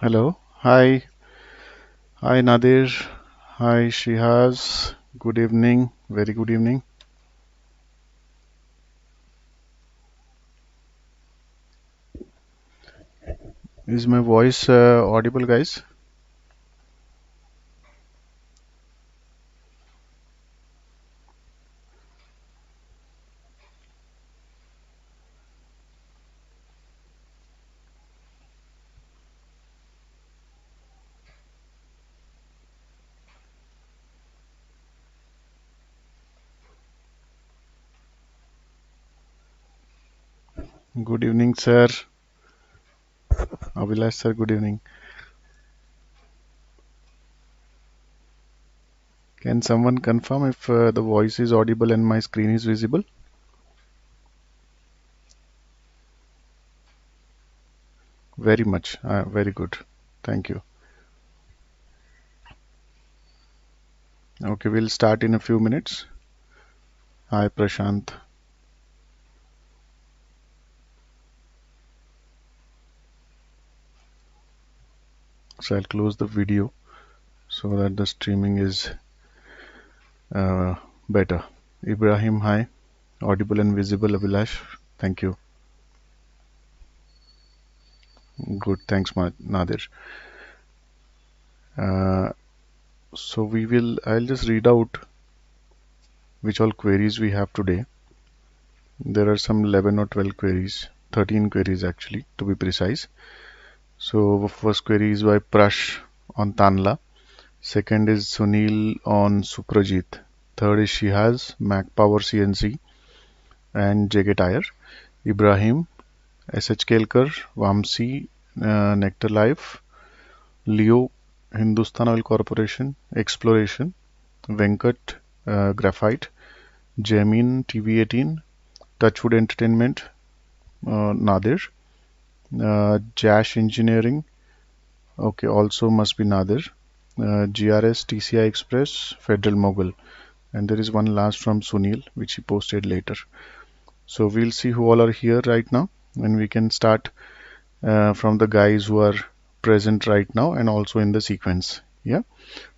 Hello. Hi. Hi, Nadir. Hi, Shihaz. Good evening. Very good evening. Is my voice audible, guys? Good evening, sir. Avilash, sir. Good evening. Can someone confirm if the voice is audible and my screen is visible? Very much. Very good. Thank you. Okay, we'll start in a few minutes. Hi, Prashant. So I'll close the video so that the streaming is uh, better. Ibrahim, hi. Audible and visible, Avilash. Thank you. Good. Thanks, Nadir. Uh, So I'll just read out which all queries we have today. There are some 11 or 12 queries, 13 queries actually, to be precise. So the first query is by Prash on Tanla. Second is Sunil on Suprajit. Third is Shihaz, Mac Power CNC and JK Tire. Ibrahim, SH Kelkar, Vamsi, Nectar Life, Leo, Hindustan Oil Corporation, Exploration, Venkat, Graphite, Jamin TV18, Touchwood Entertainment, Nadir, Jash Engineering, okay, also must be Nadir, GRS TCI Express, Federal Mogul, and there is one last from Sunil, which he posted later. So we'll see who all are here right now, and we can start from the guys who are present right now and also in the sequence. Yeah.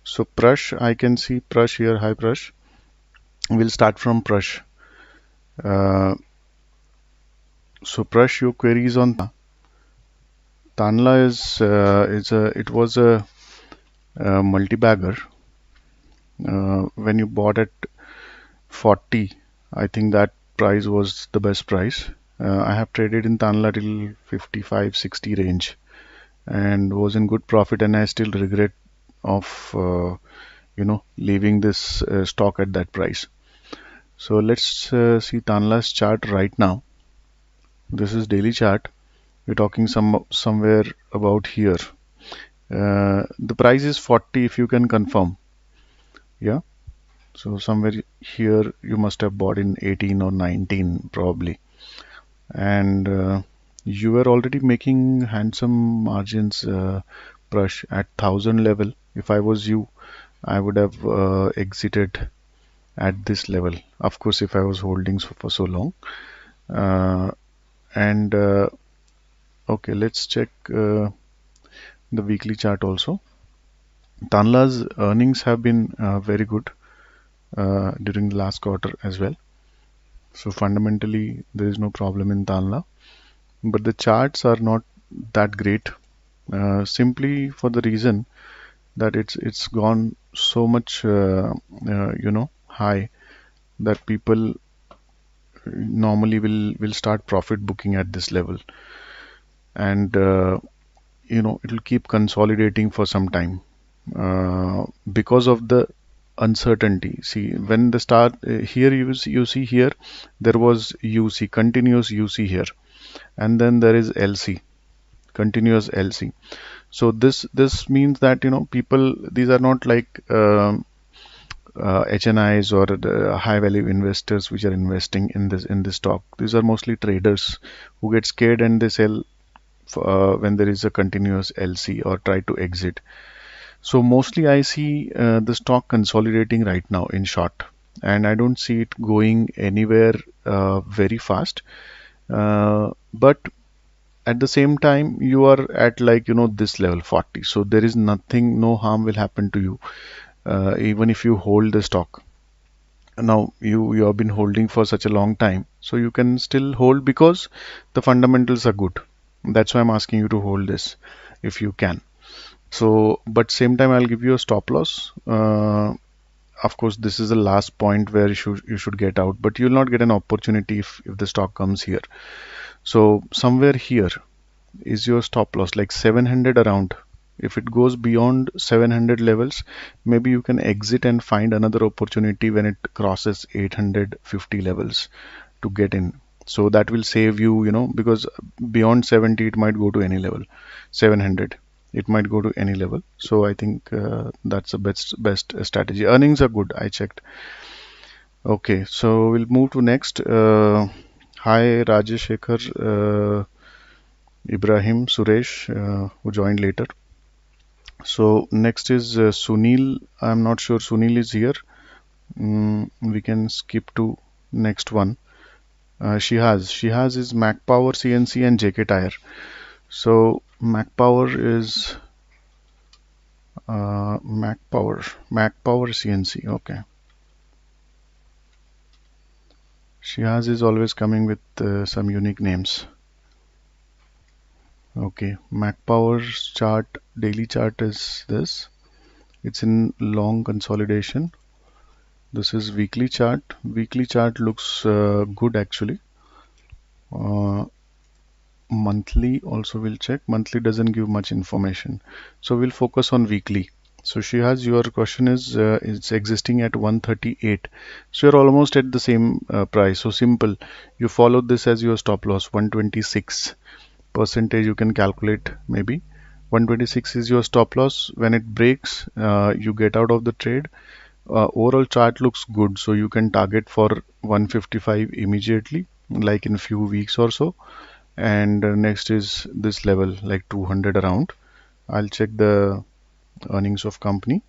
So Prash, I can see Prash here. Hi Prash. We'll start from Prash. Uh, so Prash, your query is on Tanla is a it was a multi-bagger. When you bought at 40, I think that price was the best price. I have traded in Tanla till 55, 60 range and was in good profit, and I still regret of leaving this stock at that price. So let's see Tanla's chart right now. This is daily chart. We're talking somewhere about here. The price is 40 if you can confirm. Yeah. So somewhere here you must have bought in 18 or 19 probably. And you were already making handsome margins, Prash, at 1000 level. If I was you, I would have exited at this level. Of course, if I was holding for so long. Uh, and okay, let's check the weekly chart also. Tanla's earnings have been very good during the last quarter as well. So fundamentally, there is no problem in Tanla, but the charts are not that great. Simply for the reason that it's gone so much, high that people normally will start profit booking at this level, and it'll keep consolidating for some time because of the uncertainty. See, when the start here you see here there was UC, continuous UC here, and then there is LC, continuous LC. So this means that people, these are not like HNIs or the high value investors which are investing in this stock. These are mostly traders who get scared and they sell when there is a continuous LC or try to exit. So mostly I see the stock consolidating right now in short, and I don't see it going anywhere very fast. But at the same time you are at like this level 40, so there is nothing, no harm will happen to you, even if you hold the stock. Now you have been holding for such a long time, so you can still hold because the fundamentals are good. That's why I'm asking you to hold this if you can. So but same time I'll give you a stop loss. Of course this is the last point where you should get out, but you'll not get an opportunity if the stock comes here. So somewhere here is your stop loss, like 700 around. If it goes beyond 700 levels, maybe you can exit and find another opportunity when it crosses 850 levels to get in. So that will save you, because beyond 70 it might go to any level. 700 it might go to any level. So I think that's the best strategy. Earnings are good, I checked. Okay, so we'll move to next. Hi Rajesh Shekhar, Ibrahim, Suresh, who joined later. So next is Sunil. I'm not sure Sunil is here. We can skip to next one. She has is Mac Power, CNC, and JK Tire. So Mac Power is Mac Power CNC. Okay, she has is always coming with some unique names. Okay, Mac Power's chart, daily chart is this. It's in long consolidation. This is weekly chart. Weekly chart looks good actually. Uh, Monthly also we'll check. Monthly doesn't give much information, so we'll focus on weekly. So she has, your question is it's existing at 138, so you're almost at the same price. So simple, you follow this as your stop loss. 126 percentage you can calculate, maybe 126 is your stop loss. When it breaks, you get out of the trade. Overall chart looks good, so you can target for 155 immediately, like in few weeks or so. And next is this level, like 200 around. I'll check the earnings of company.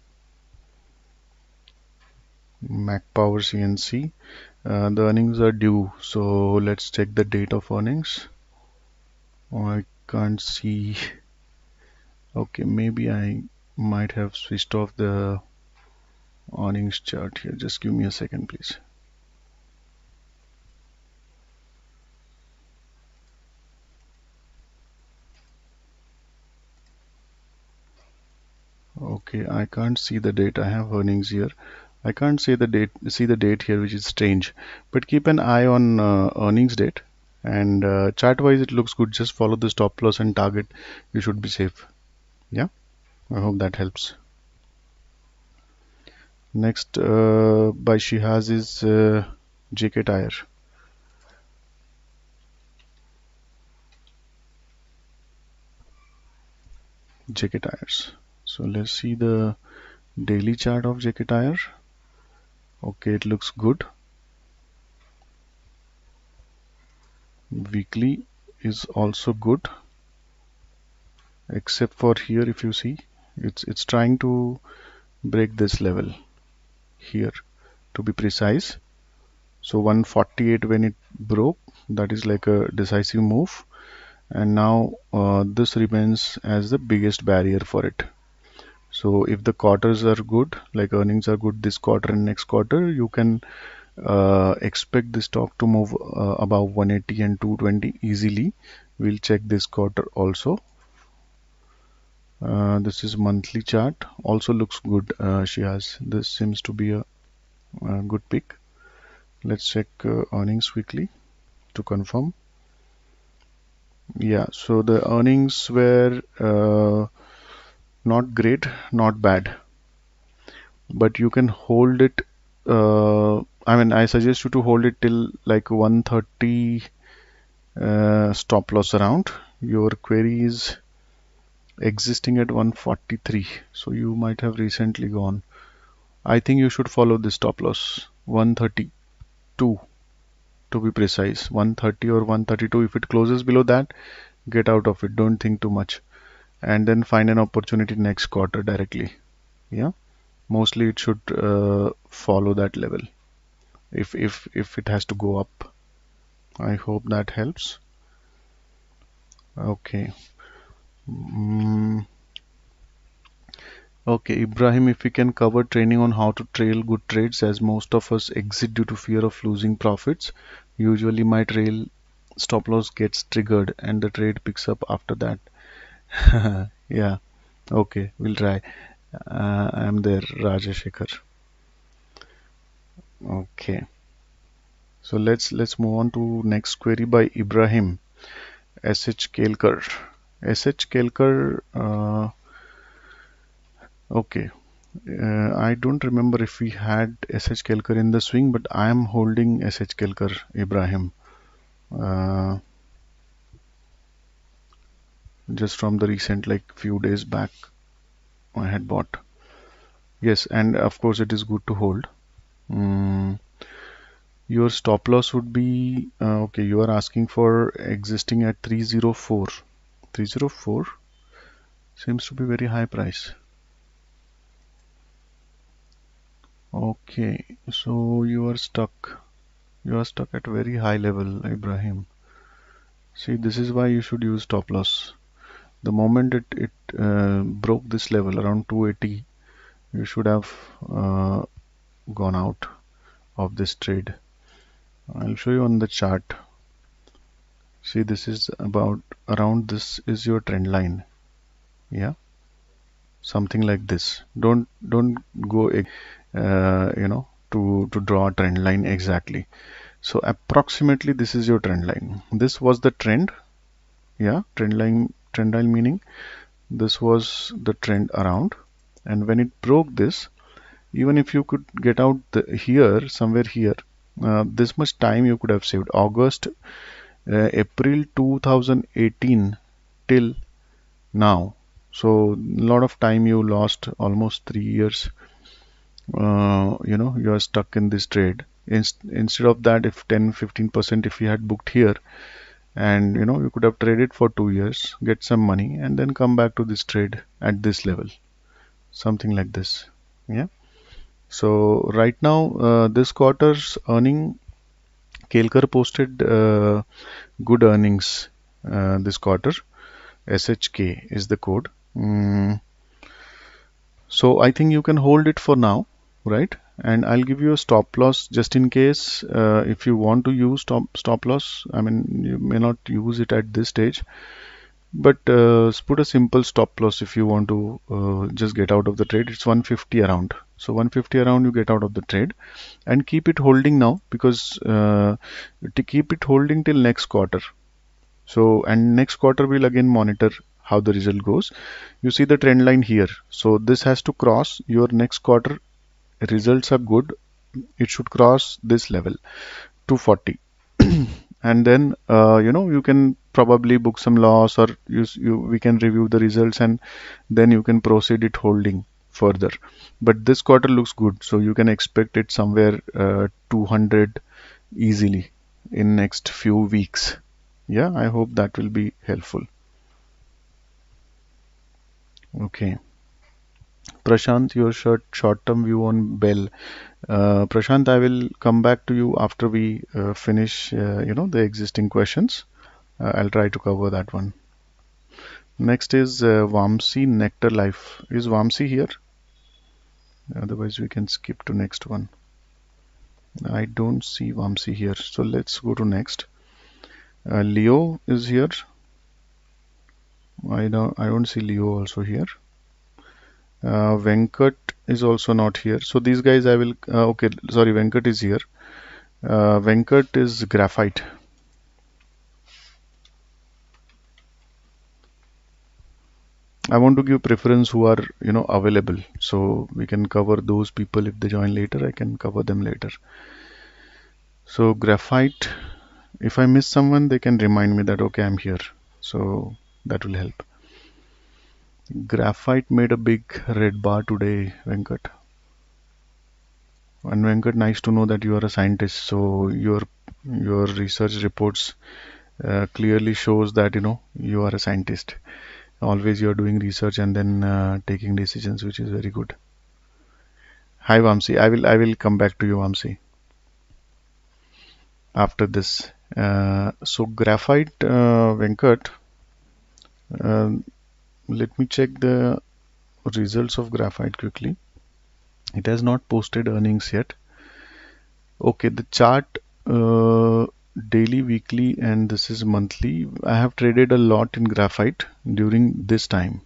Mac Power CNC, the earnings are due, so let's check the date of earnings. Oh, I can't see. Okay, maybe I might have switched off the earnings chart here. Just give me a second, please. Okay, I can't see the date. I have earnings here. I can't see the date here, which is strange. But keep an eye on earnings date. And chart wise, it looks good. Just follow the stop loss and target. You should be safe. Yeah, I hope that helps. Next, by Shihaz is JK Tire. JK Tires. So let's see the daily chart of JK Tire. Okay, it looks good. Weekly is also good, except for here. If you see, it's trying to break this level here, to be precise. So 148 when it broke, that is like a decisive move, and now this remains as the biggest barrier for it. So if the quarters are good, like earnings are good this quarter and next quarter, you can expect the stock to move above 180 and 220 easily. We'll check this quarter also. This is monthly chart, also looks good. She has, this seems to be a good pick. Let's check earnings quickly to confirm. Yeah, so the earnings were not great, not bad, but you can hold it. I mean, I suggest you to hold it till like 130 stop loss around. Your query is existing at 143, so you might have recently gone. I think you should follow this stop loss 132 to be precise. 130 or 132. If it closes below that, get out of it. Don't think too much, and then find an opportunity next quarter directly. Yeah, mostly it should follow that level if it has to go up. I hope that helps. Okay. Mm, okay, Ibrahim, if we can cover training on how to trail good trades, as most of us exit due to fear of losing profits. Usually, my trail stop loss gets triggered and the trade picks up after that. Yeah, okay, we'll try. I'm there, Rajashekar. Okay, so let's move on to next query by Ibrahim SH Kelkar. SH Kelkar. Okay, I don't remember if we had SH Kelkar in the swing, but I am holding SH Kelkar, Ibrahim. Uh, just from the recent, like few days back, I had bought. Yes, and of course it is good to hold. Mm, your stop loss would be okay. You are asking for existing at 304. 304 seems to be very high price. Okay, so you are stuck. You are stuck at very high level, Ibrahim. See, this is why you should use stop loss. The moment it broke this level around 280, you should have uh, gone out of this trade. I'll show you on the chart. See, this is about around this is your trend line. Yeah, something like this. Don't go to draw a trend line exactly. So approximately this is your trend line. This was the trend. Yeah, trend line meaning this was the trend around, and when it broke this, even if you could get out here somewhere here, this much time you could have saved. August, April 2018 till now. So a lot of time you lost, almost 3 years. You are stuck in this trade. Instead of that, if 10-15% if you had booked here, and you could have traded for 2 years, get some money, and then come back to this trade at this level, something like this. Yeah. So right now, this quarter's earning, Kelkar posted good earnings this quarter. SHK is the code. So I think you can hold it for now, right? And I'll give you a stop loss just in case if you want to use stop loss. I mean, you may not use it at this stage, but put a simple stop loss if you want to just get out of the trade. It's 150 around. So 150 around you get out of the trade, and keep it holding now, because to keep it holding till next quarter. So, and next quarter we'll again monitor how the result goes. You see the trend line here. So this has to cross your next quarter. Results are good. It should cross this level, 240. And then you can probably book some loss, or we can review the results, and then you can proceed it holding further. But this quarter looks good, so you can expect it somewhere 200 easily in next few weeks. Yeah, I hope that will be helpful. Okay, Prashant, your short-term view on Bell. Prashant, I will come back to you after we finish the existing questions. I'll try to cover that one. Next is Vamsi Nectar Life. Is Vamsi here? Otherwise, we can skip to next one. I don't see Vamsi here, so let's go to next. Leo is here. I don't see Leo also here. Venkat is also not here. So these guys I will. Okay, sorry, Venkat is here. Venkat is graphite. I want to give preference who are available, so we can cover those people. If they join later, I can cover them later. So graphite, if I miss someone, they can remind me that okay, I'm here. So that will help. Graphite made a big red bar today, Venkat. And Venkat, nice to know that you are a scientist. So your research reports clearly shows that you are a scientist. Always you are doing research and then taking decisions, which is very good. Hi Vamsi, I will come back to you, Vamsi, after this. So graphite, Venkat. Um, Let me check the results of Graphite quickly. It has not posted earnings yet. Okay, the chart, daily, weekly, and this is monthly. I have traded a lot in Graphite during this time,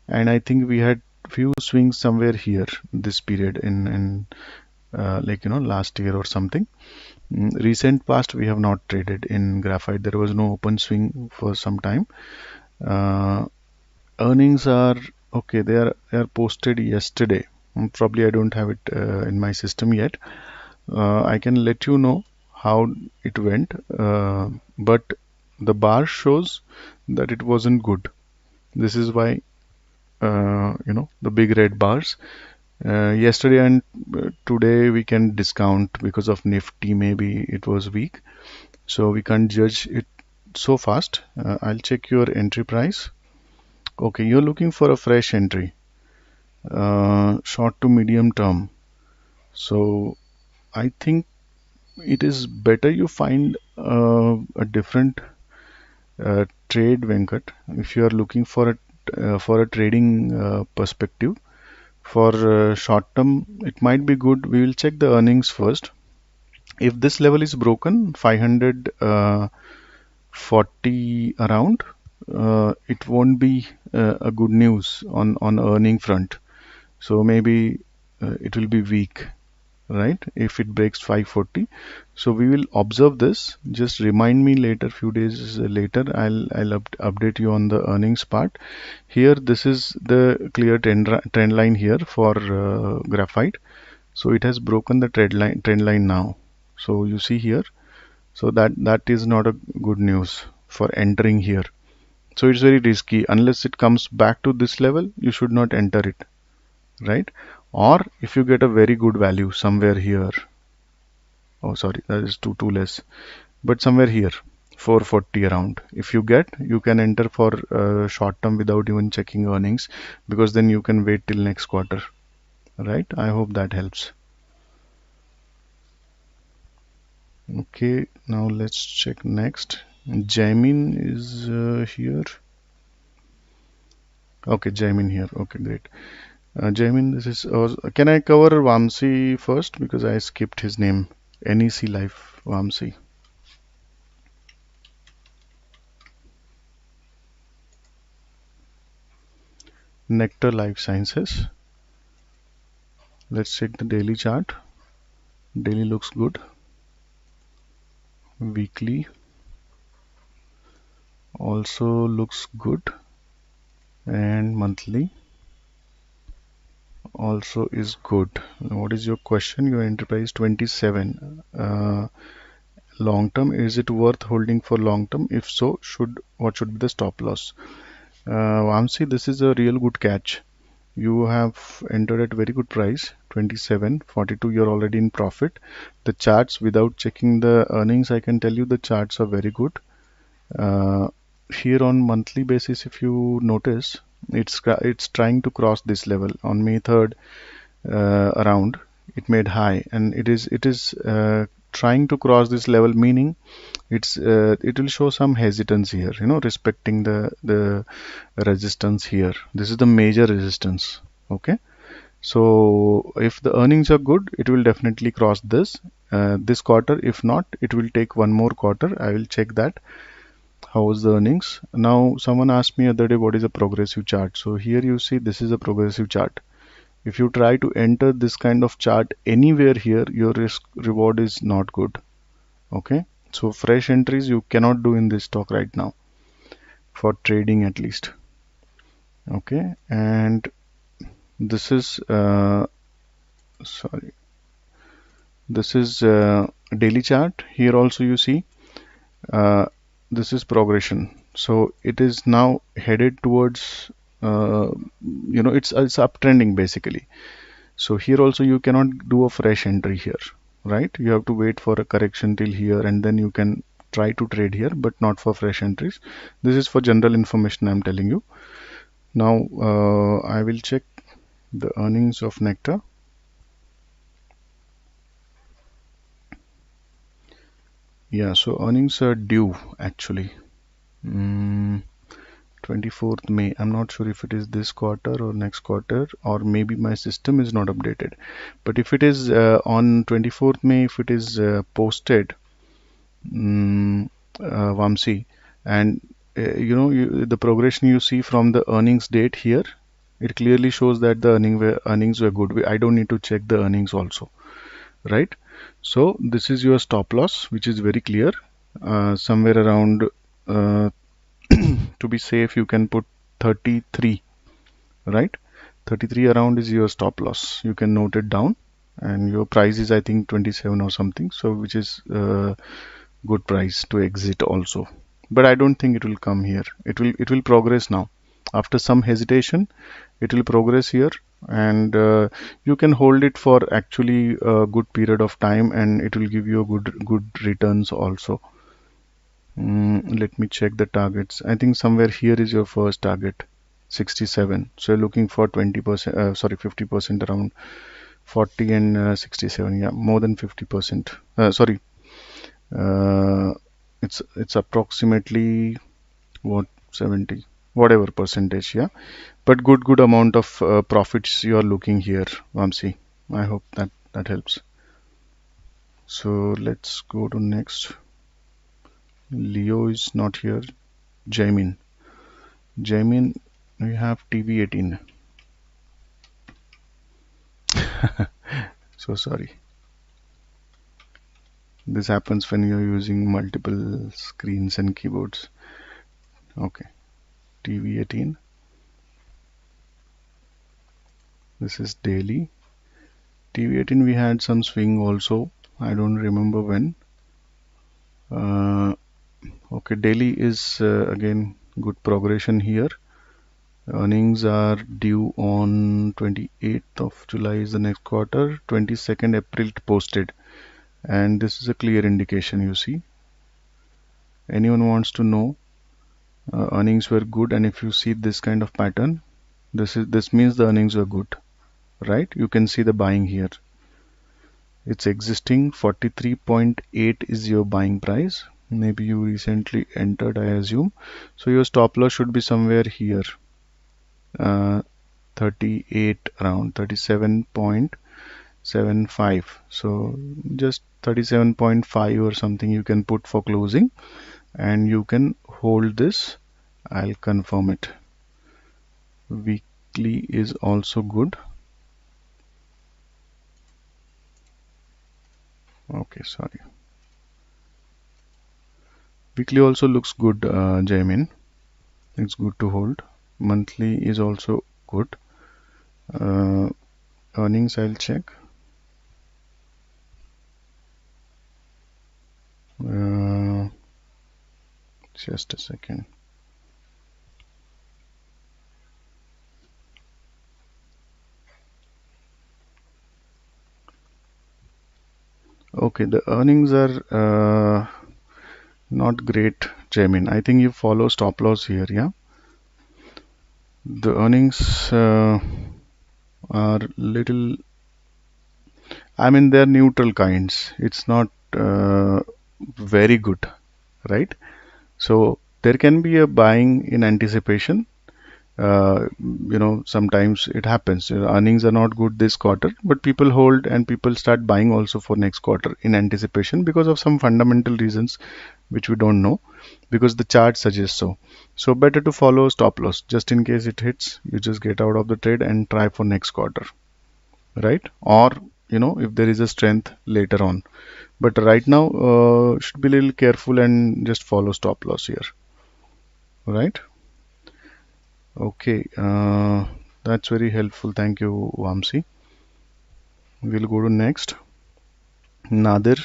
and I think we had few swings somewhere here this period in like last year or something. Recent past we have not traded in Graphite. There was no open swing for some time. Uh, Earnings are okay. They are posted yesterday. Probably I don't have it in my system yet. I can let you know how it went, but the bar shows that it wasn't good. This is why the big red bars. Yesterday and today we can discount because of Nifty. Maybe it was weak, so we can't judge it so fast. I'll check your entry price. Okay, you're looking for a fresh entry, short to medium term. So I think it is better you find a different trade, Venkat, if you are looking for a trading perspective. For short term, it might be good. We will check the earnings first. If this level is broken, 540 around, it won't be a good news on earning front. So maybe it will be weak, right? If it breaks 540, so we will observe this. Just remind me later, few days later, I'll update you on the earnings part. Here, this is the clear trend line here for graphite. So it has broken the trend line now. So you see here, so that is not a good news for entering here. So it's very risky. Unless it comes back to this level, you should not enter it, right? Or if you get a very good value somewhere here, oh sorry, that is too less, but somewhere here, 440 around. If you get, you can enter for short term without even checking earnings, because then you can wait till next quarter, right? I hope that helps. Okay, now let's check next. Jamin is here. Okay, Jamin here. Okay, great. Jamin, this is. Can I cover Vamsi first because I skipped his name? NEC Life Vamsi. Nectar Life Sciences. Let's check the daily chart. Daily looks good. Weekly also looks good. And monthly also is good. What is your question? Your enterprise 27. Long term, is it worth holding for long term? If so, what should be the stop loss? Vamsi, this is a real good catch. You have entered at very good price, 27.42. You're already in profit. The charts, without checking the earnings, I can tell you the charts are very good. Uh, Here on monthly basis, if you notice, it's trying to cross this level on May 3rd around. It made high, and it is trying to cross this level, meaning it will show some hesitance here, respecting the resistance here. This is the major resistance. Okay, so if the earnings are good, it will definitely cross this quarter. If not, it will take one more quarter. I will check that. How was the earnings? Now, someone asked me other day what is a progressive chart. So here you see this is a progressive chart. If you try to enter this kind of chart anywhere here, your risk reward is not good. Okay, so fresh entries you cannot do in this stock right now for trading at least. Okay, and this is sorry, this is daily chart. Here also you see uh, this is progression. So it is now headed towards it's uptrending basically. So here also you cannot do a fresh entry here, right? You have to wait for a correction till here and then you can try to trade here, but not for fresh entries. This is for general information I'm telling you. Now I will check the earnings of Nectar. Yeah, so earnings are due actually. Mm, 24th May. I'm not sure if it is this quarter or next quarter, or maybe my system is not updated. But if it is on 24th May, if it is posted, mm, Vamsi, and the progression you see from the earnings date here, it clearly shows that the earnings were good. I don't need to check the earnings also, right? So this is your stop loss, which is very clear. Somewhere around, uh, to be safe, you can put 33, right? 33 around is your stop loss. You can note it down, and your price is I think 27 or something, so which is good price to exit also. But I don't think it will come here. It will progress now. After some hesitation, it will progress here, and you can hold it for actually a good period of time, and it will give you a good returns also. Let me check the targets. I think somewhere here is your first target, 67. So you're looking for 20%, sorry, 50% around 40 and 67. Yeah, more than 50%. Sorry, uh, it's approximately what, 70, whatever percentage. Yeah, but good amount of profits you are looking here, Vamsi. I hope that helps. So let's go to next. Leo is not here. Jamin. Jamin, we have TV18. So sorry. This happens when you're using multiple screens and keyboards. Okay, TV18. This is daily. TV18 we had some swing also. I don't remember when. Uh, okay, daily is again good progression here. Earnings are due on 28th of July is the next quarter. 22nd April posted, and this is a clear indication. You see, anyone wants to know, earnings were good, and if you see this kind of pattern, this means the earnings were good, right? You can see the buying here. It's existing. 43.8 is your buying price. Maybe you recently entered, I assume. So your stop loss should be somewhere here, 38, around 37.75. So just 37.5 or something you can put for closing, and you can hold this. I'll confirm it. Weekly is also good. Okay, sorry. Weekly also looks good, Jaimin. It's good to hold. Monthly is also good. Uh, Earnings I'll check. Uh, just a second. Okay, the earnings are not great, Jamin. I think you follow stop loss here, yeah? The earnings are little, I mean, they're neutral kinds. It's not very good, right? So there can be a buying in anticipation. Sometimes it happens. Earnings are not good this quarter, but people hold and people start buying also for next quarter in anticipation because of some fundamental reasons which we don't know, because the chart suggests so. So better to follow stop loss. Just in case it hits, you just get out of the trade and try for next quarter, right? Or if there is a strength later on. But right now, should be a little careful and just follow stop loss here, right? Okay, that's very helpful. Thank you, Vamsi. We'll go to next. Nadir.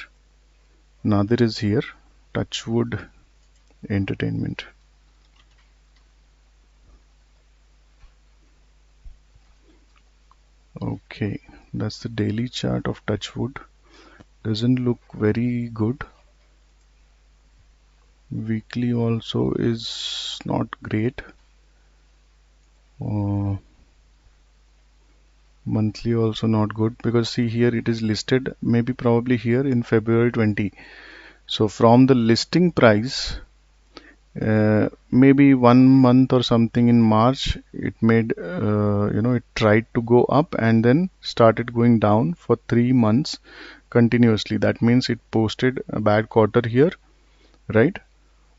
Nadir is here. Touchwood Entertainment. Okay, that's the daily chart of Touchwood. Doesn't look very good. Weekly also is not great. Monthly also not good, because see here it is listed maybe probably here in February 20. So from the listing price, Maybe 1 month or something in March, it made, it tried to go up and then started going down for 3 months continuously. That means it posted a bad quarter here, right?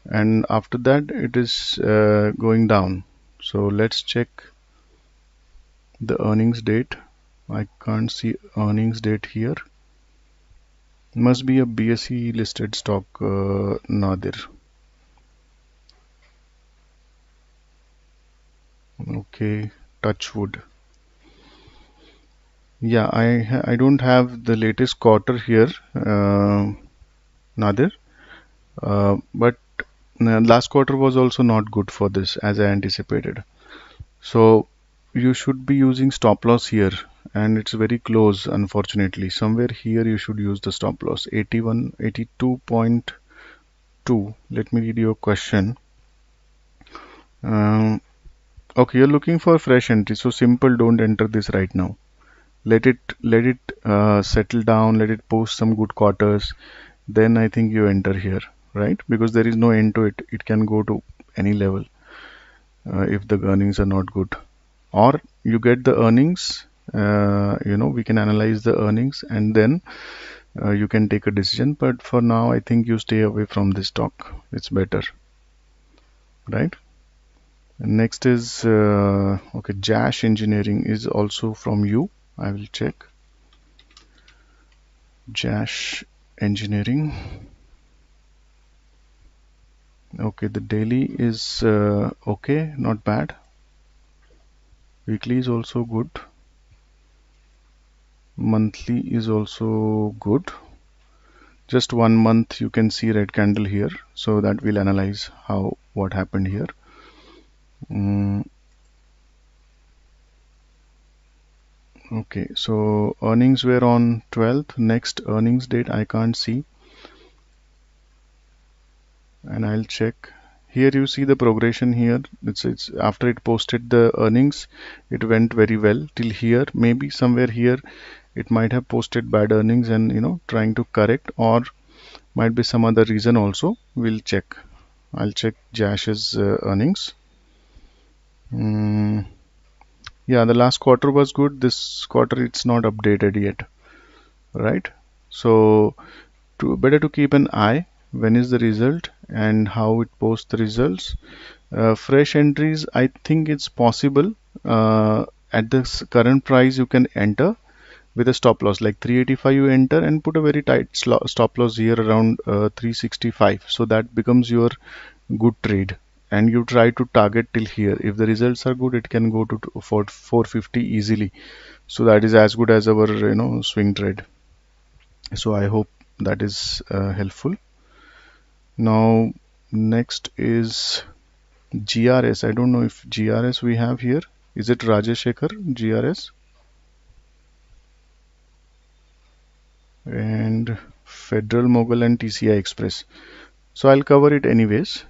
And after that, it is going down. So let's check the earnings date. I can't see earnings date here. Must be a BSE listed stock, Nadir. Okay, Touchwood. Yeah, I don't have the latest quarter here, Nadir. But last quarter was also not good for this as I anticipated. So you should be using stop loss here, and it's very close, unfortunately. Somewhere here you should use the stop loss 81, 82.2. Let me read your question. Um, okay, you're looking for fresh entry, so simple. Don't enter this right now. Let it settle down. Let it post some good quarters. Then I think you enter here, right? Because there is no end to it. It can go to any level if the earnings are not good. Or you get the earnings, we can analyze the earnings and then you can take a decision. But for now, I think you stay away from this stock. It's better, right? Next is, okay, Jash Engineering is also from you. I will check. Jash Engineering. Okay, the daily is okay, not bad. Weekly is also good. Monthly is also good. Just 1 month you can see red candle here, so that we'll analyze what happened here. Mm, okay, so earnings were on 12th. Next earnings date I can't see, and I'll check. Here you see the progression here. It's after it posted the earnings, it went very well till here. Maybe somewhere here it might have posted bad earnings and trying to correct, or might be some other reason also. We'll check. I'll check Jash's earnings. Mm, yeah, the last quarter was good. This quarter it's not updated yet, right? So better to keep an eye when is the result and how it posts the results. Fresh entries, I think it's possible. At this current price, you can enter with a stop loss like 385. You enter and put a very tight stop loss here around 365. So that becomes your good trade. And you try to target till here. If the results are good, it can go to for 450 easily. So that is as good as our swing trade. So I hope that is helpful. Now next is GRS. I don't know if GRS we have here. Is it Rajeshekar GRS? And Federal Mogul and TCI Express. So I'll cover it anyways.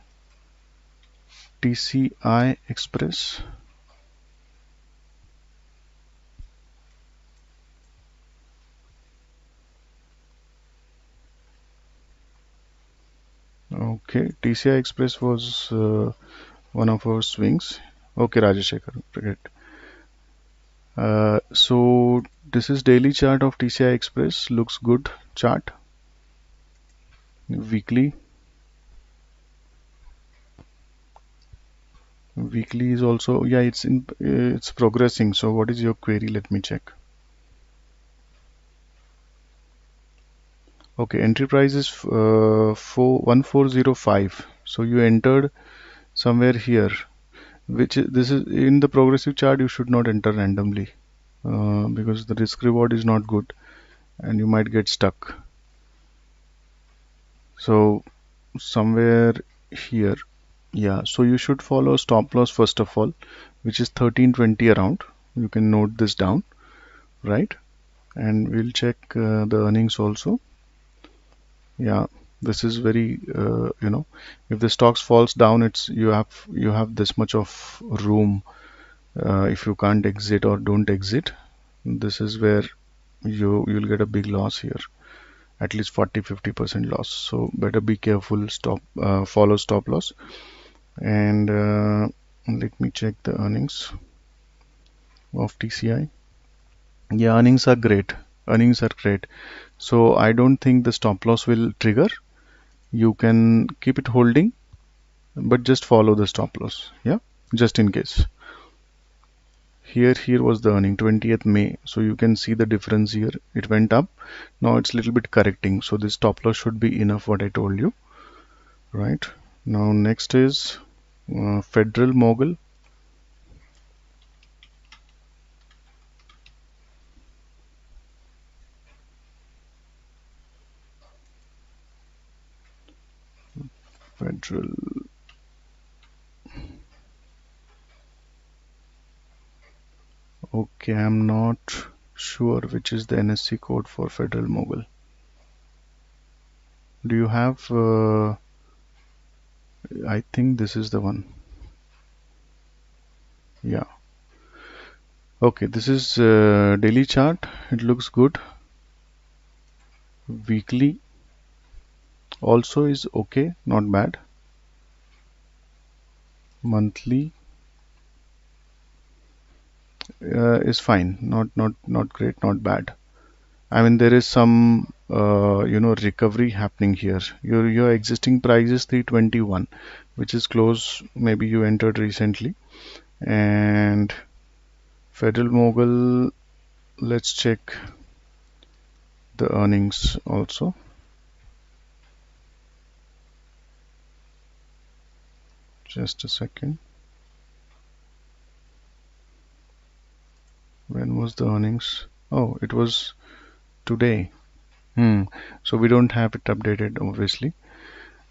TCI Express. Okay, TCI Express was one of our swings. Okay, Rajeshekar, forget. So this is daily chart of TCI Express. Looks good chart. Weekly. Weekly is also, yeah, it's progressing. So what is your query? Let me check. Okay, entry price is 1405. So you entered somewhere here, this is in the progressive chart. You should not enter randomly because the risk reward is not good and you might get stuck. So somewhere here, yeah. So you should follow stop loss first of all, which is 1320 around. You can note this down, right? And we'll check the earnings also. Yeah, this is very if the stocks falls down, it's you have this much of room. If you can't exit or don't exit, this is where you'll get a big loss here, at least 40-50% loss. So better be careful. Follow stop loss. And let me check the earnings of TCI. Yeah, earnings are great. Earnings are great. So I don't think the stop loss will trigger. You can keep it holding, but just follow the stop loss. Yeah, just in case. Here was the earning 20th May. So you can see the difference here. It went up. Now it's a little bit correcting. So this stop loss should be enough what I told you. Right. Now next is Federal Mogul. Federal. Okay, I'm not sure which is the NSC code for Federal Mogul. Do you have? I think this is the one. Yeah. Okay, this is daily chart. It looks good. Weekly also is okay, not bad. Monthly is fine, not great, not bad. I mean there is some recovery happening here. Your existing price is 321, which is close. Maybe you entered recently. And Federal Mogul, let's check the earnings also. Just a second. When was the earnings? Oh, it was today. So we don't have it updated, obviously.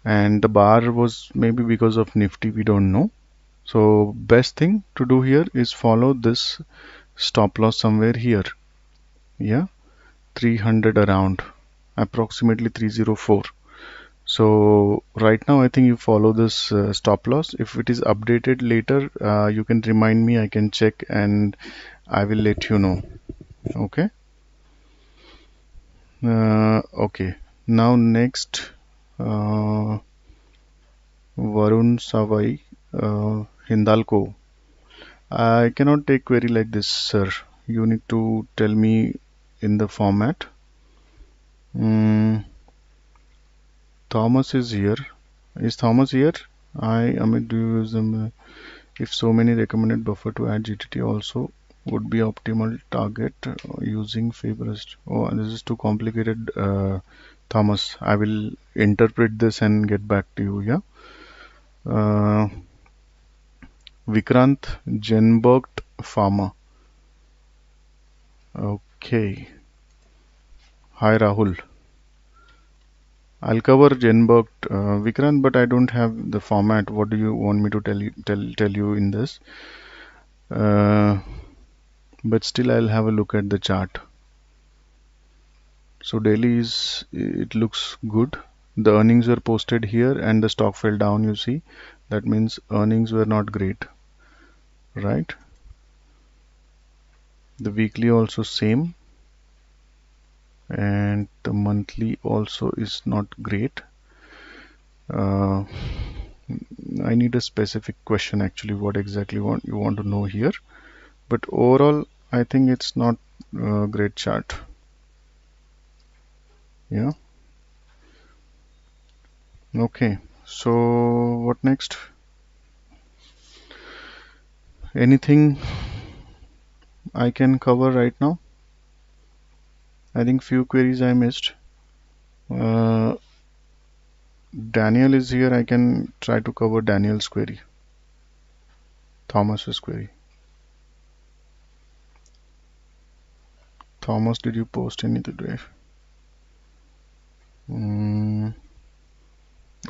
And the bar was maybe because of Nifty, we don't know. So best thing to do here is follow this stop loss somewhere here. Yeah, 300 around, approximately 304. So right now I think you follow this stop loss. If it is updated later, you can remind me, I can check and I will let you know. Okay. Okay. Now next, Varun Savai, Hindalco. I cannot take query like this, sir. You need to tell me in the format. Mm, Thomas is here. Is Thomas here? Amit, do you use them? If so many recommended buffer to add GTT also would be optimal target using Fibonacci. Oh, this is too complicated, Thomas. I will interpret this and get back to you. Yeah. Uh, Vikrant Jenberg Pharma. Okay. Hi Rahul. I'll cover Jenberg Vikrant, but I don't have the format. What do you want me to tell you in this? Uh, but still I'll have a look at the chart. So daily is, it looks good. The earnings were posted here and the stock fell down, you see. That means earnings were not great, right? The weekly also same, and the monthly also is not great. uh, I need a specific question actually, what exactly you want to know here. But overall I think it's not a great chart. Yeah. Okay, so what next? Anything I can cover right now? I think few queries I missed. uh, Daniel is here. I can try to cover Daniel's query, Thomas's query. Thomas, did you post anything today?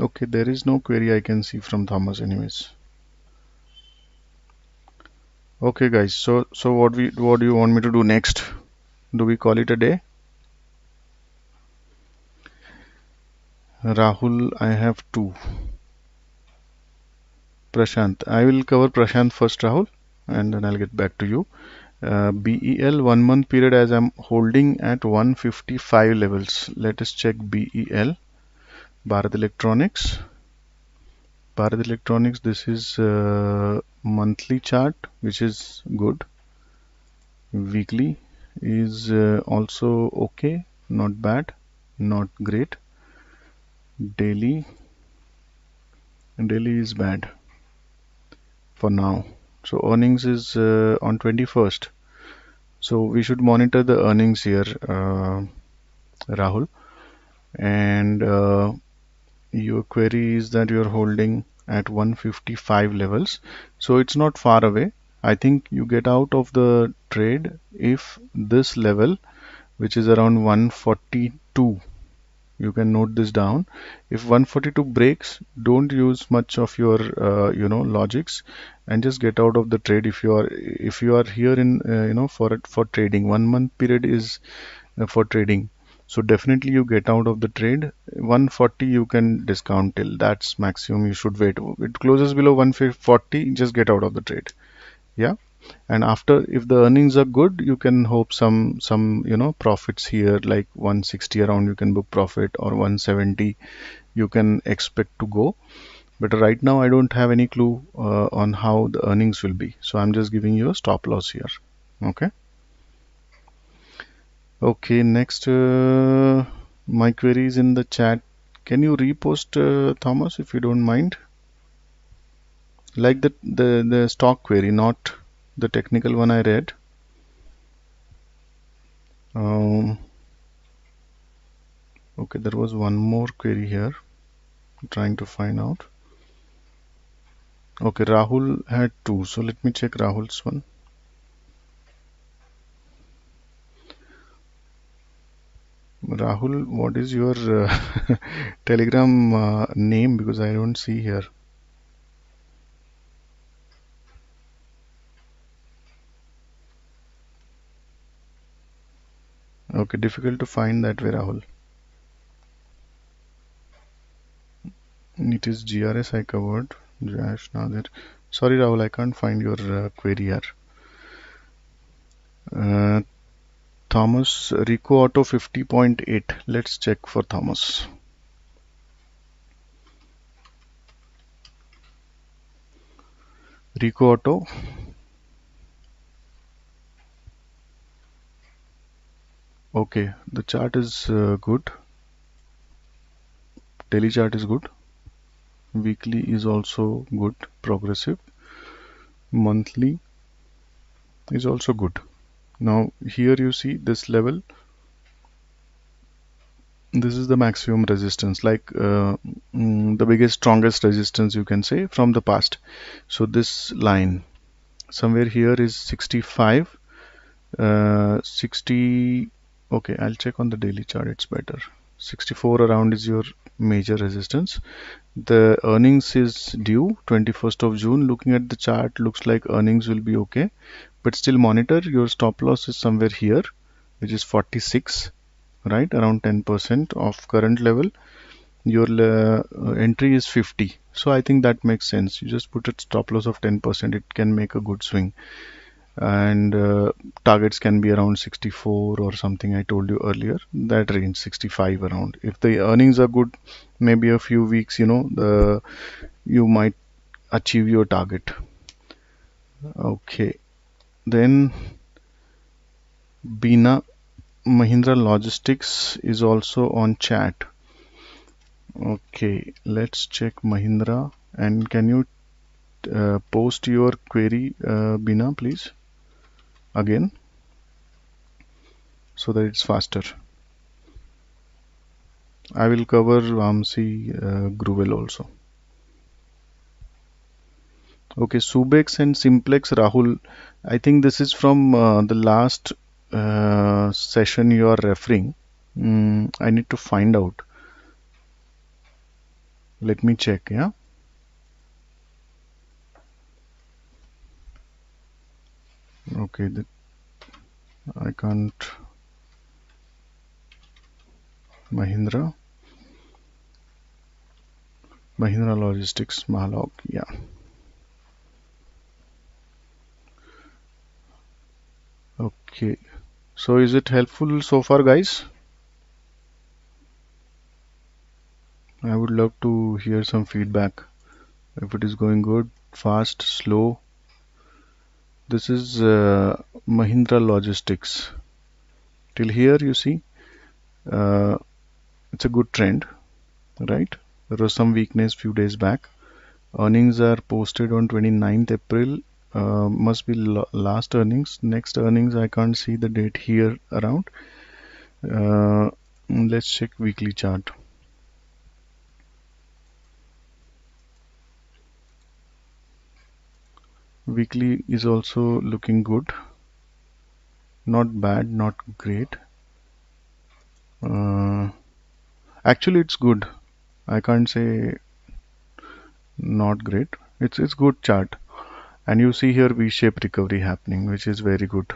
Okay, there is no query I can see from Thomas anyways. Okay guys, so what do you want me to do next? Do we call it a day? Rahul, I have two. Prashant, I will cover Prashant first, Rahul, and then I'll get back to you. BEL 1 month period, as I'm holding at 155 levels. Let us check BEL, Bharat Electronics. Bharat Electronics, this is monthly chart, which is good. Weekly is also okay, not bad, not great. Daily, daily is bad for now. So earnings is on 21st. So we should monitor the earnings here, Rahul. And your query is that you're holding at 155 levels. So it's not far away. I think you get out of the trade if this level, which is around 142, you can note this down. If 142 breaks, don't use much of your logics and just get out of the trade. If you are here in for trading, 1 month period is for trading, so definitely you get out of the trade. 140 you can discount till, that's maximum you should wait. It closes below 140, just get out of the trade. Yeah. And after, if the earnings are good, you can hope some profits here, like 160 around you can book profit, or 170 you can expect to go. But right now I don't have any clue on how the earnings will be, so I'm just giving you a stop loss here. Okay. Okay, next, my query is in the chat. Can you repost, Thomas, if you don't mind? Like the stock query, not the technical one I read. Um, okay, there was one more query here. I'm trying to find out. Okay, Rahul had two, so let me check Rahul's one. Rahul, what is your Telegram name? Because I don't see here. Okay, difficult to find that way, Rahul. It is GRS I covered. Jash Nadir. Sorry, Rahul, I can't find your query here. Uh, Thomas, Rico Auto 50.8. Let's check for Thomas. Rico Auto. Okay, the chart is good. Daily chart is good. Weekly is also good, progressive. Monthly is also good. Now here you see this level. This is the maximum resistance, like the biggest, strongest resistance you can say from the past. So this line somewhere here is 65, 60. Okay, I'll check on the daily chart, it's better. 64 around is your major resistance. The earnings is due 21st of June. Looking at the chart, looks like earnings will be okay, but still monitor. Your stop loss is somewhere here, which is 46, right, around 10% of current level. Your entry is 50, so I think that makes sense. You just put a stop loss of 10%, it can make a good swing. And targets can be around 64 or something, I told you earlier, that range, 65 around. If the earnings are good, maybe a few weeks, you might achieve your target. Okay, then Bina Mahindra Logistics is also on chat. Okay, let's check Mahindra. And can you post your query, Bina, please, again, so that it's faster. I will cover Vamsi Gruvel also. Okay, Subex and Simplex, Rahul. I think this is from the last session you are referring. I need to find out. Let me check, yeah. Okay, I can't. Mahindra Logistics, Mahalog, yeah. Okay, so is it helpful so far, guys? I would love to hear some feedback. if it is going good, fast, slow. This is Mahindra Logistics. Till here, you see, uh, it's a good trend, right? There was some weakness few days back. Earnings are posted on 29th April. Must be last earnings. Next earnings, I can't see the date here around. Uh, let's check weekly chart. Weekly is also looking good. Not bad, not great. Uh, Actually, it's good. I can't say not great. It's good chart. And you see here V-shaped recovery happening, which is very good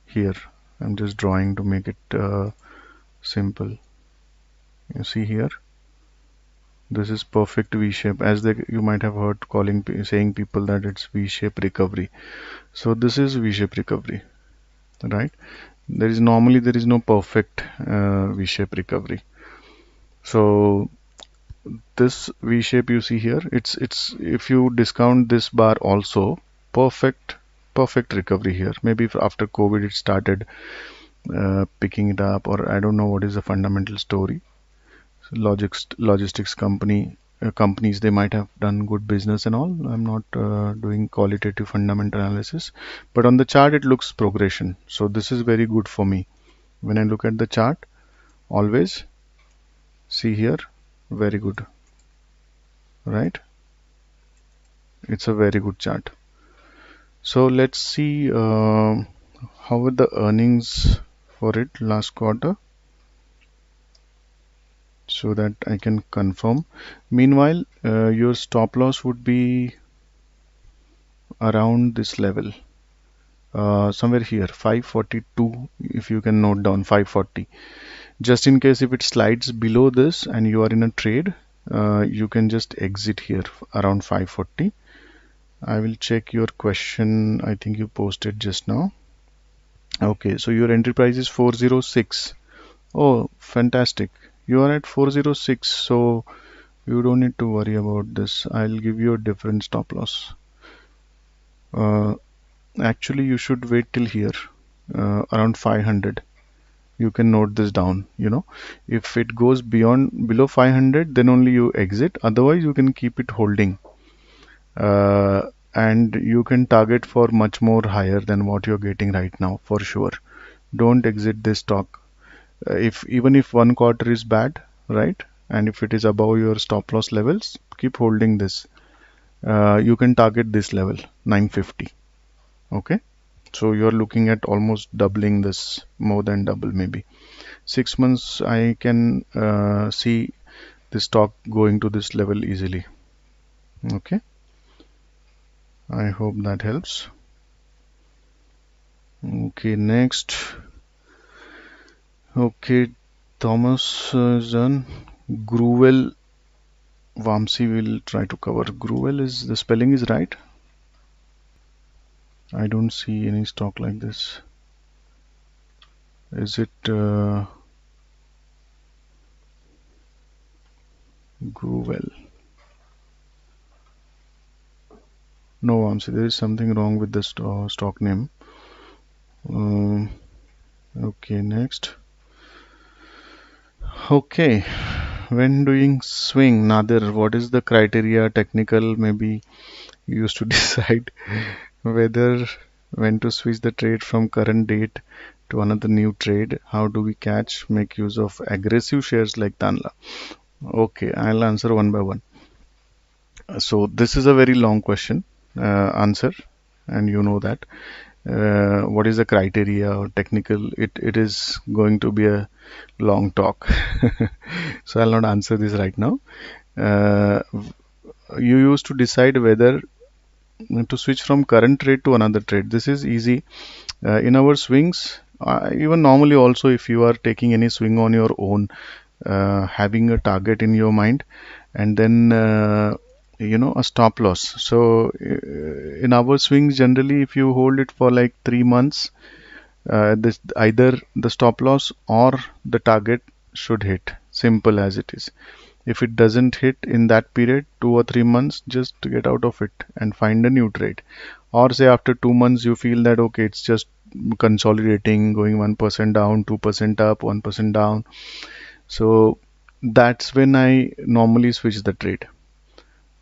here. I'm just drawing to make it simple. You see here, this is perfect V-shape. As you might have heard saying people that it's V-shape recovery. So this is V-shape recovery, right? There is no perfect V-shape recovery. So this V shape you see here, it's if you discount this bar also, perfect recovery here. Maybe if after COVID it started picking it up, or I don't know what is the fundamental story. So logistics companies, they might have done good business and all. I'm not doing qualitative fundamental analysis, but on the chart it looks progression. So this is very good for me. When I look at the chart, always see here, very good, right? It's a very good chart. So let's see how were the earnings for it last quarter, so that I can confirm. Meanwhile, your stop loss would be around this level, somewhere here, 542. If you can note down 540, just in case if it slides below this and you are in a trade, you can just exit here around 540. I will check your question. I think you posted just now. Okay, so your entry price is 406. Oh, fantastic. You are at 406, so you don't need to worry about this. I'll give you a different stop loss. Uh, Actually, you should wait till here, around 500. You can note this down. If it goes below 500, then only you exit. Otherwise, you can keep it holding. And you can target for much more higher than what you're getting right now, for sure. Don't exit this stock. If even if one quarter is bad, right, and if it is above your stop loss levels, keep holding this. You can target this level, 950. Okay, so you're looking at almost doubling this, more than double maybe. 6 months I can see the stock going to this level easily. Okay, I hope that helps. Okay, next. Okay, Thomas is done. Gruel, Vamsi will try to cover. Gruel, is the spelling is right? I don't see any stock like this. Is it Gruel? No, Vamsi, there is something wrong with the stock name. Okay, next. Okay, when doing swing, Nadir, what is the criteria, technical, maybe you used to decide whether when to switch the trade from current date to another new trade? How do we make use of aggressive shares like Tanla? Okay, I'll answer one by one. So this is a very long question, answer, and you know that. What is the criteria or technical? It is going to be a long talk. So I'll not answer this right now. Uh, you used to decide whether to switch from current trade to another trade. This is easy. In our swings, even normally also, if you are taking any swing on your own, having a target in your mind, and then a stop loss. So in our swings, generally if you hold it for like 3 months, this either the stop loss or the target should hit, simple as it is. If it doesn't hit in that period, 2 or 3 months, just get out of it and find a new trade. Or say after 2 months you feel that okay, it's just consolidating, going 1% down, 2% up, 1% down. So that's when I normally switch the trade.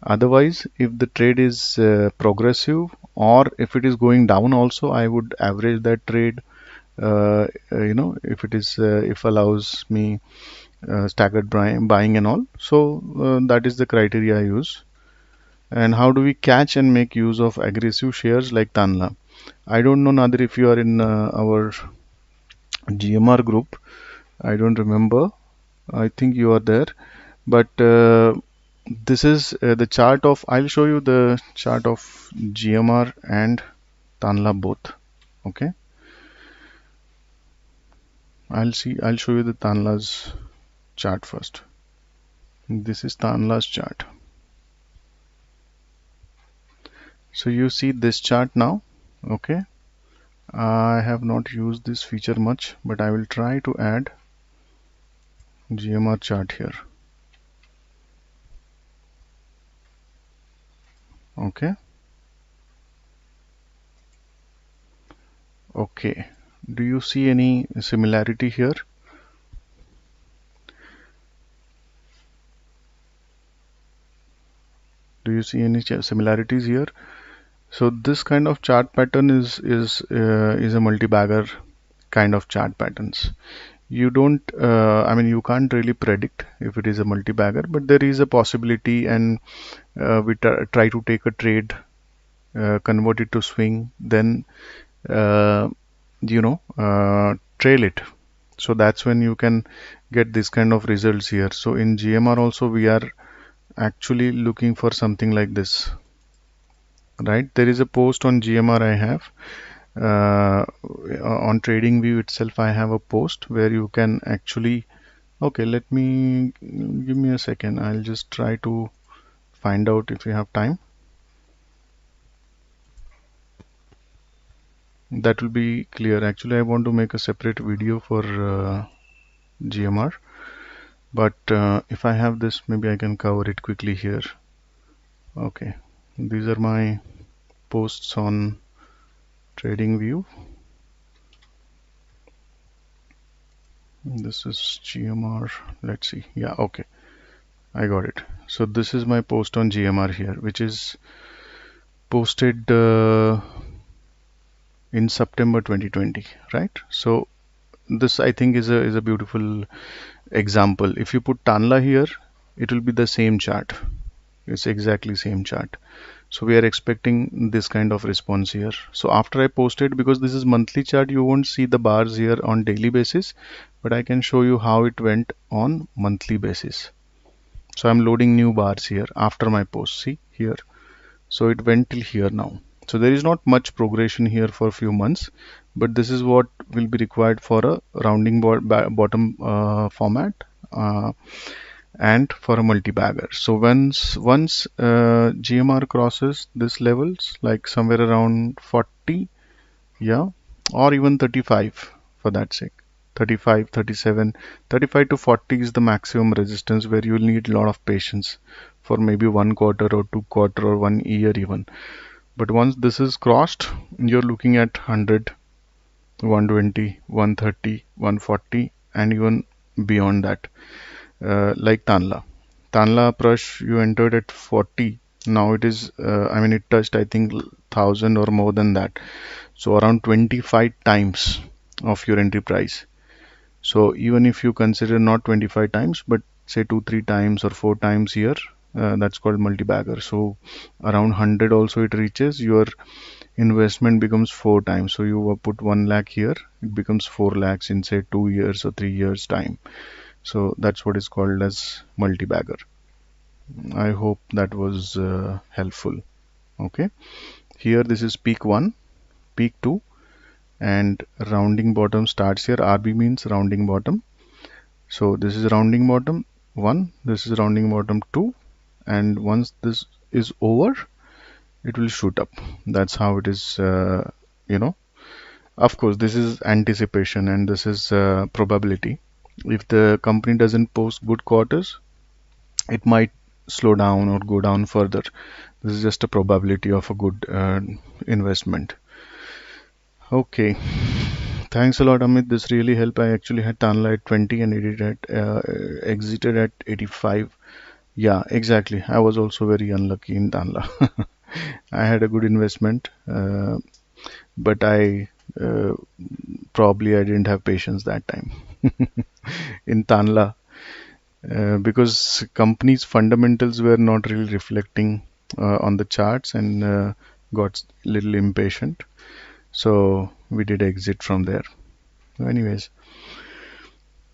Otherwise, if the trade is progressive, or if it is going down also, I would average that trade. If it is if allows me staggered buying and all. So that is the criteria I use. And how do we catch and make use of aggressive shares like Tanla? I don't know, Nadir, if you are in our GMR group. I don't remember. I think you are there. But this is the chart of, I'll show you the chart of GMR and Tanla both. Okay. I'll show you the Tanla's chart first. This is Tanla's chart. So you see this chart now. Okay. I have not used this feature much, but I will try to add GMR chart here. Okay. Okay. Do you see any similarity here? Do you see any similarities here? So this kind of chart pattern is a multi-bagger kind of chart patterns. You don't, I mean, you can't really predict if it is a multi-bagger, but there is a possibility, and we try to take a trade, convert it to swing, then uh, trail it. So that's when you can get this kind of results here. So in GMR also we are actually looking for something like this, right? There is a post on GMR I have. On TradingView itself I have a post where you can actually, okay, let me, give me a second. I'll just try to find out if you have time. That will be clear. Actually, I want to make a separate video for GMR, but if I have this, maybe I can cover it quickly here. Okay, these are my posts on TradingView. This is GMR. Let's see. Yeah, okay, I got it. So this is my post on GMR here, which is posted in September 2020, right? So this I think is a beautiful example. If you put Tanla here, it will be the same chart. It's exactly same chart. So we are expecting this kind of response here. So after I posted, because this is monthly chart, you won't see the bars here on daily basis, but I can show you how it went on monthly basis. So I'm loading new bars here after my post. See here. So it went till here now. So there is not much progression here for a few months, but this is what will be required for a rounding bottom format. And for a multi-bagger. So once GMR crosses this levels, like somewhere around 40, yeah, or even 35 for that sake, 35, 37, 35 to 40 is the maximum resistance where you will need a lot of patience for maybe 1 quarter or 2 quarter or 1 year even. But once this is crossed, you're looking at 100, 120, 130, 140, and even beyond that. Like Tanla. Tanla Prush, you entered at 40. Now it is, I mean, it touched, I think, 1,000 or more than that. So around 25 times of your entry price. So even if you consider not 25 times, but say 2, 3 times or 4 times here, that's called multi-bagger. So around 100 also it reaches, your investment becomes 4 times. So you put 1 lakh here, it becomes 4 lakhs in say 2 years or 3 years time. So that's what is called as multi-bagger. I hope that was helpful. Okay, here this is peak 1, peak 2, and rounding bottom starts here. RB means rounding bottom. So this is rounding bottom 1, this is rounding bottom 2, and once this is over, it will shoot up. That's how it is, you know. Of course, this is anticipation and this is probability. If the company doesn't post good quarters, it might slow down or go down further. This is just a probability of a good investment. Okay. Thanks a lot, Amit. This really helped. I actually had Tanla at 20 and exited at 85. Yeah, exactly. I was also very unlucky in Tanla. I had a good investment, but uh, I didn't have patience that time in Tanla, because companies' fundamentals were not really reflecting on the charts, and got a little impatient. So we did exit from there. Anyways,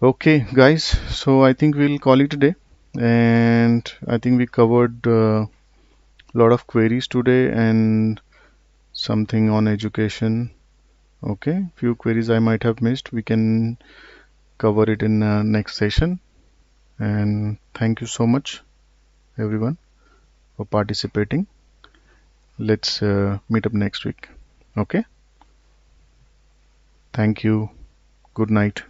okay, guys. So I think we'll call it a day, and I think we covered a lot of queries today and something on education. Okay, few queries I might have missed. We can cover it in next session. And thank you so much, everyone, for participating. Let's meet up next week. Okay, thank you. Good night.